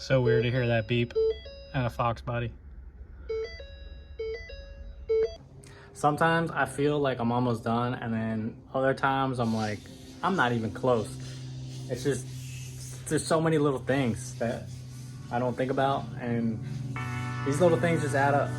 So weird to hear that beep at a Foxbody. Sometimes I feel like I'm almost done, and then other times I'm like, I'm not even close. It's just, there's so many little things that I don't think about, and these little things just add up.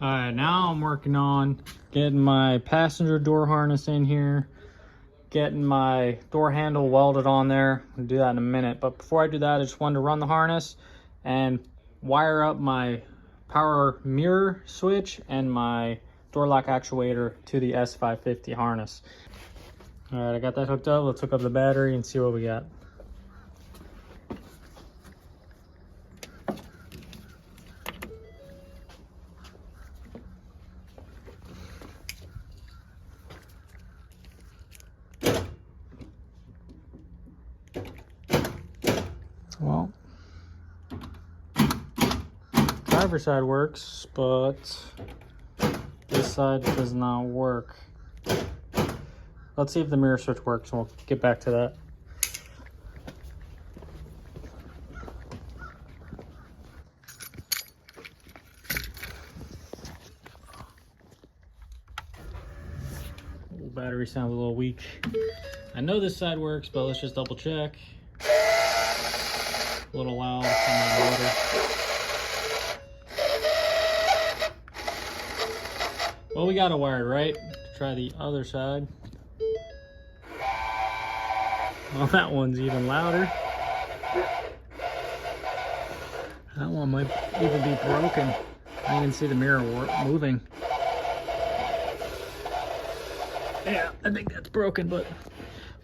Alright, now I'm working on getting my passenger door harness in here, getting my door handle welded on there. I'll do that in a minute, but before I do that, I just wanted to run the harness and wire up my power mirror switch and my door lock actuator to the S550 harness. Alright, I got that hooked up. Let's hook up the battery and see what we got. Well, driver side works, but this side does not work. Let's see if the mirror switch works, and we'll get back to that. The battery sounds a little weak. I know this side works, but let's just double check. A little loud from the motor. Well, we got it wired, right? Try the other side. Well, that one's even louder. That one might even be broken. I can see the mirror moving. Yeah, I think that's broken, but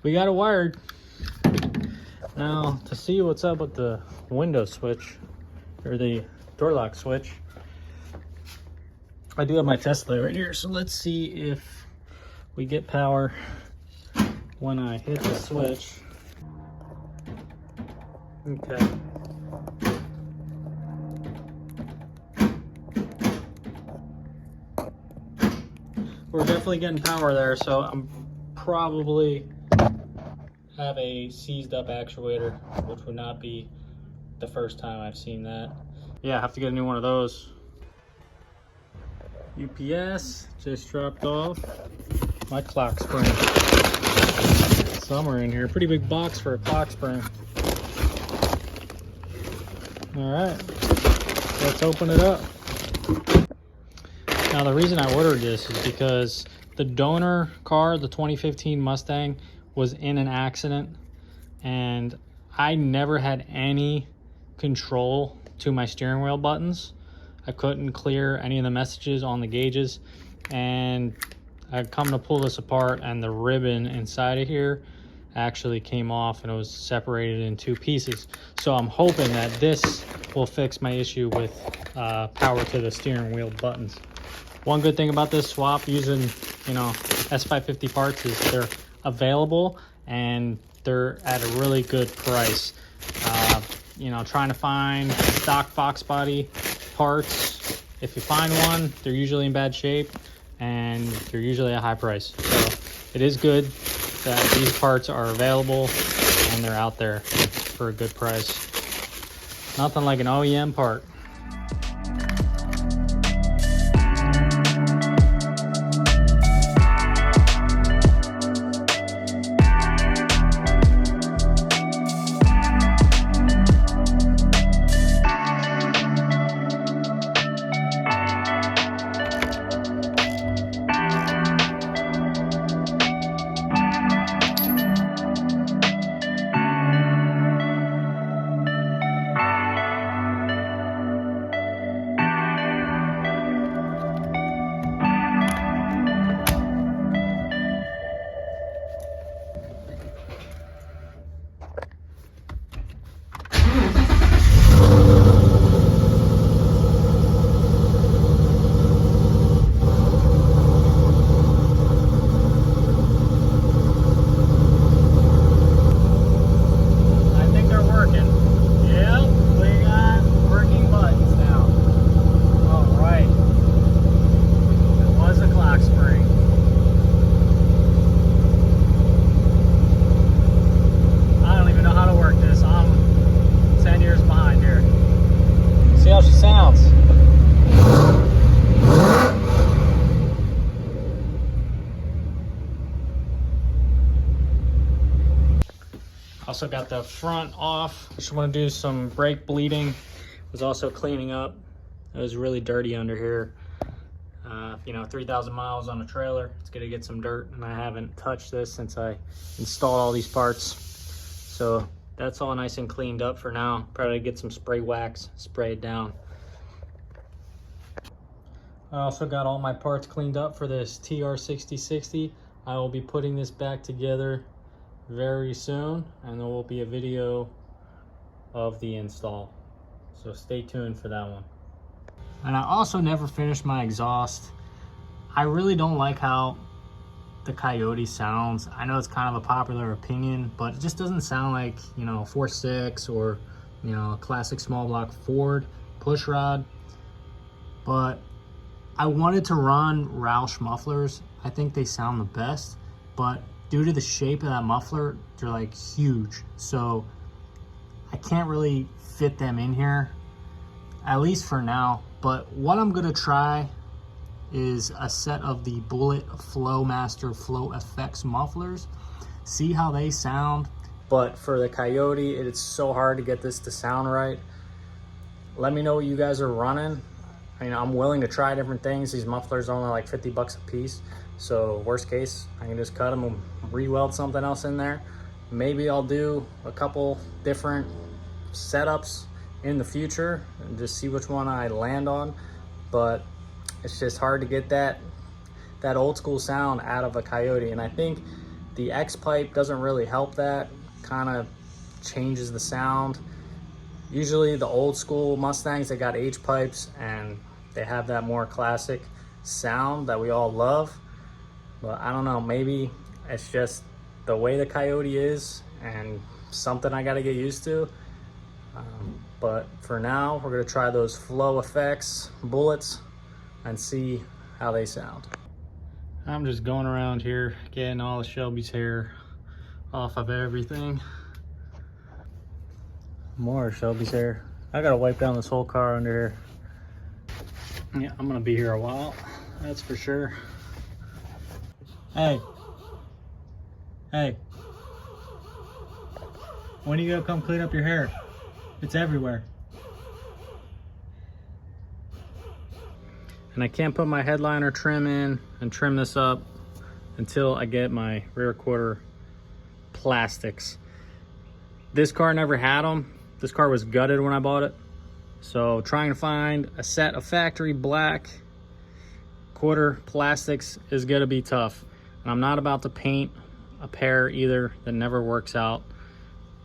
we got it wired. Now, to see what's up with the window switch, or the door lock switch, I do have my test light right here, so let's see if we get power when I hit the switch. Okay. We're definitely getting power there, so I'm probably have a seized up actuator, which would not be the first time I've seen that. Yeah, I have to get a new one of those. UPS just dropped off my clock spring. Somewhere in here, pretty big box for a clock spring. All right, let's open it up. Now the reason I ordered this is because the donor car, the 2015 Mustang, was in an accident and I never had any control to my steering wheel buttons. I couldn't clear any of the messages on the gauges, and I'd come to pull this apart and the ribbon inside of here actually came off and it was separated in two pieces. So I'm hoping that this will fix my issue with power to the steering wheel buttons. One good thing about this swap using, you know, S550 parts is they're available and they're at a really good price. You know, trying to find stock Foxbody parts, if you find one, they're usually in bad shape and they're usually a high price. So it is good that these parts are available and they're out there for a good price. Nothing like an OEM part. Also got the front off. Just want to do some brake bleeding. Was also cleaning up. It was really dirty under here. You know, 3,000 miles on a trailer. It's gonna get some dirt, and I haven't touched this since I installed all these parts. So that's all nice and cleaned up for now. Probably get some spray wax, spray it down. I also got all my parts cleaned up for this TR6060. I will be putting this back together very soon, and there will be a video of the install, so stay tuned for that one. And I also never finished my exhaust. I really don't like how the Coyote sounds. I know it's kind of a popular opinion, but it just doesn't sound like, you know, 4.6 or, you know, a classic small block Ford pushrod. But I wanted to run Roush mufflers. I think they sound the best, but due to the shape of that muffler, they're like huge. So I can't really fit them in here, at least for now. But what I'm gonna try is a set of the Bullet Flowmaster Flow Effects mufflers, see how they sound. But for the Coyote, it's so hard to get this to sound right. Let me know what you guys are running. I mean, I'm willing to try different things. These mufflers are only like 50 bucks a piece. So worst case, I can just cut them and re-weld something else in there. Maybe I'll do a couple different setups in the future and just see which one I land on. But it's just hard to get that old school sound out of a Coyote. And I think the X pipe doesn't really help that, kind of changes the sound. Usually the old school Mustangs, they got H pipes and they have that more classic sound that we all love. But I don't know, maybe it's just the way the Coyote is and something I gotta get used to. But for now, we're gonna try those Flow Effects bullets and see how they sound. I'm just going around here, getting all of Shelby's hair off of everything. More Shelby's hair. I gotta wipe down this whole car under here. Yeah, I'm gonna be here a while. That's for sure. Hey. Hey. When are you gonna come clean up your hair? It's everywhere. And I can't put my headliner trim in and trim this up until I get my rear quarter plastics. This car never had them. This car was gutted when I bought it. So trying to find a set of factory black quarter plastics is gonna be tough. And I'm not about to paint a pair either. That never works out.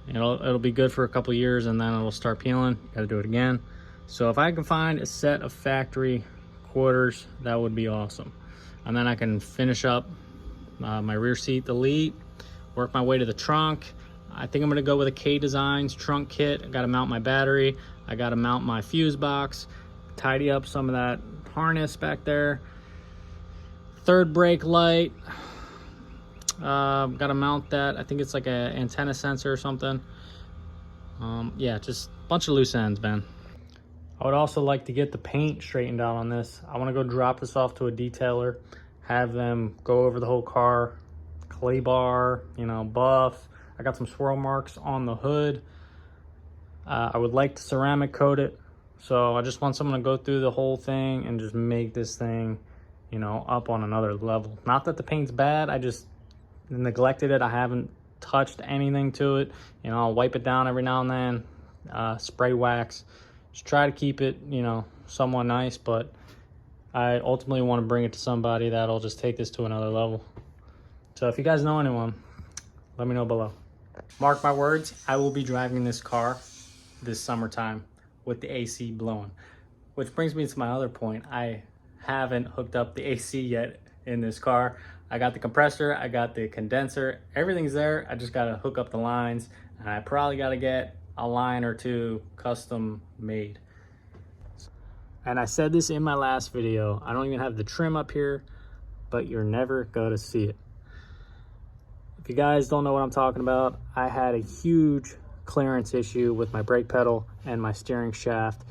It'll be good for a couple years and then it'll start peeling. Gotta do it again. So if I can find a set of factory quarters, that would be awesome. And then I can finish up my rear seat delete, work my way to the trunk. I think I'm gonna go with a K Designs trunk kit. I gotta mount my battery. I gotta mount my fuse box, tidy up some of that harness back there. Third brake light, gotta mount that. I think it's like an antenna sensor or something. Yeah, just a bunch of loose ends, man. I would also like to get the paint straightened out on this. I want to go drop this off to a detailer, have them go over the whole car, clay bar, you know, buff. I got some swirl marks on the hood. I would like to ceramic coat it. So I just want someone to go through the whole thing and just make this thing, you know, up on another level. Not that the paint's bad, I just neglected it. I haven't touched anything to it. You know, I'll wipe it down every now and then, spray wax. Just try to keep it, you know, somewhat nice, but I ultimately want to bring it to somebody that'll just take this to another level. So if you guys know anyone, let me know below. Mark my words, I will be driving this car this summertime with the AC blowing. Which brings me to my other point. I haven't hooked up the AC yet in this car. I got the compressor, I got the condenser, everything's there. I just gotta hook up the lines, and I probably gotta get a line or two custom made. And I said this in my last video, I don't even have the trim up here, but you're never gonna see it. If you guys don't know what I'm talking about, I had a huge clearance issue with my brake pedal and my steering shaft.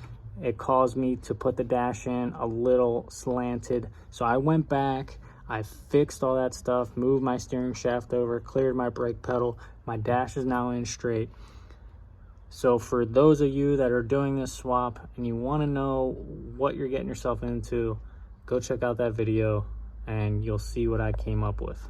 It caused me to put the dash in a little slanted. So I went back, I fixed all that stuff, moved my steering shaft over, cleared my brake pedal. My dash is now in straight. So for those of you that are doing this swap and you want to know what you're getting yourself into, go check out that video and you'll see what I came up with.